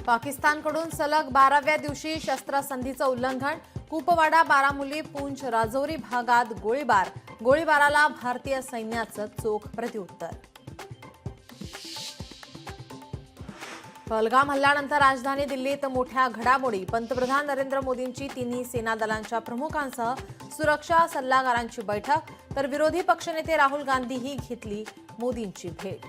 पाकिस्तानकडून सलग 12व्या दिवशी शस्त्रसंधीचं उल्लंघन. कुपवाडा, बारामुली, पूंछ, राजौरी भागात गोळीबाराला भारतीय सैन्याचं चोख प्रत्युत्तर. पहलगाम हल्ल्यानंतर राजधानी दिल्लीत मोठ्या घडामोडी. पंतप्रधान नरेंद्र मोदींची तिन्ही सेना दलांच्या प्रमुखांसह सुरक्षा सल्लागारांची बैठक. तर विरोधी पक्षनेते राहुल गांधीही घेतली मोदींची भेट.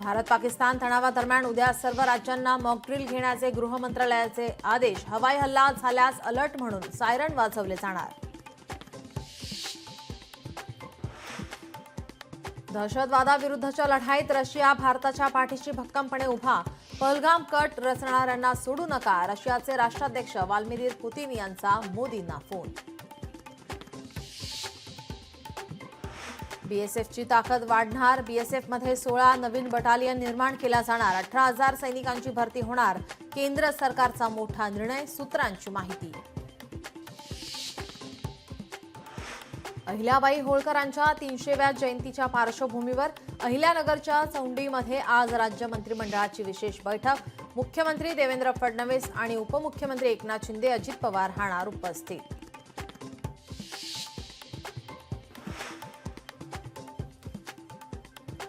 भारत पाकिस्तान तणावादरम्यान उद्या सर्व राज्यांना मॉकड्रिल घेण्याचे गृह मंत्रालयाचे आदेश. हवाई हल्ला झाल्यास अलर्ट म्हणून सायरन वाजवले जाणार. दहशतवादाविरुद्धच्या लढाईत रशिया भारताच्या पाठीशी भक्कमपणे उभा. पहलगाम कट रचणाऱ्यांना सोडू नका, रशियाचे राष्ट्राध्यक्ष व्लादिमीर पुतिन यांचा मोदींना फोन. बीएसएफची ताकद वाढणार. बीएसएफमध्ये 16 नवीन बटालियन निर्माण केल्या जाणार. 18,000 सैनिकांची भरती होणार. केंद्र सरकारचा मोठा निर्णय, सूत्रांची माहिती. अहिल्याबाई होळकरांच्या 300व्या जयंतीच्या पार्श्वभूमीवर अहिल्यानगरच्या चौंडीमध्ये आज राज्य मंत्रिमंडळाची विशेष बैठक. मुख्यमंत्री देवेंद्र फडणवीस आणि उपमुख्यमंत्री एकनाथ शिंदे, अजित पवार राहणार उपस्थित.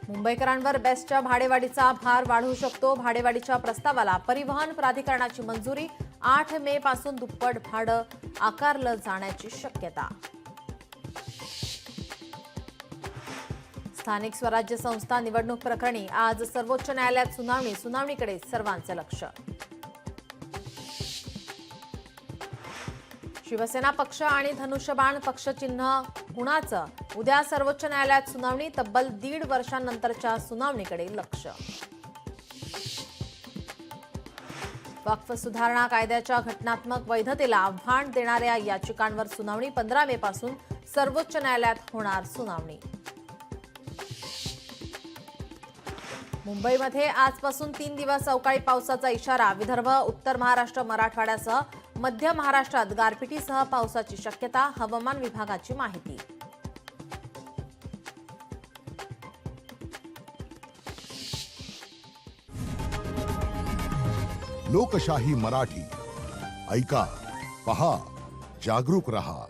मुंबईकरांवर बेस्टच्या भाडेवाढीचा भार वाढू शकतो. भाडेवाढीच्या प्रस्तावाला परिवहन प्राधिकरणाची मंजुरी. 8 मे पासून दुप्पट भाडं आकारलं जाण्याची शक्यता. स्थानिक स्वराज्य संस्था निवडणूक प्रकरणी आज सर्वोच्च न्यायालयात सुनावणी. सुनावणीकडे सर्वांचं लक्ष. शिवसेना पक्ष आणि धनुष्यबाण पक्षचिन्ह कुणाचं? उद्या सर्वोच्च न्यायालयात सुनावणी. तब्बल 1.5 वर्षांनंतरच्या सुनावणीकडे लक्ष. वक्फ सुधारणा कायद्याच्या घटनात्मक वैधतेला आव्हान देणाऱ्या याचिकांवर सुनावणी. 15 मे पासून सर्वोच्च न्यायालयात होणार सुनावणी. मुंबईमध्ये आजपासून 3 दिवस अवकाळी पावसाचा इशारा. विदर्भ, उत्तर महाराष्ट्र, मराठवाड्यासह मध्य महाराष्ट्रात गारपिटीसह पावसाची शक्यता. हवामान विभागाची माहिती. लोकशाही मराठी ऐका, पहा, जागरूक रहा.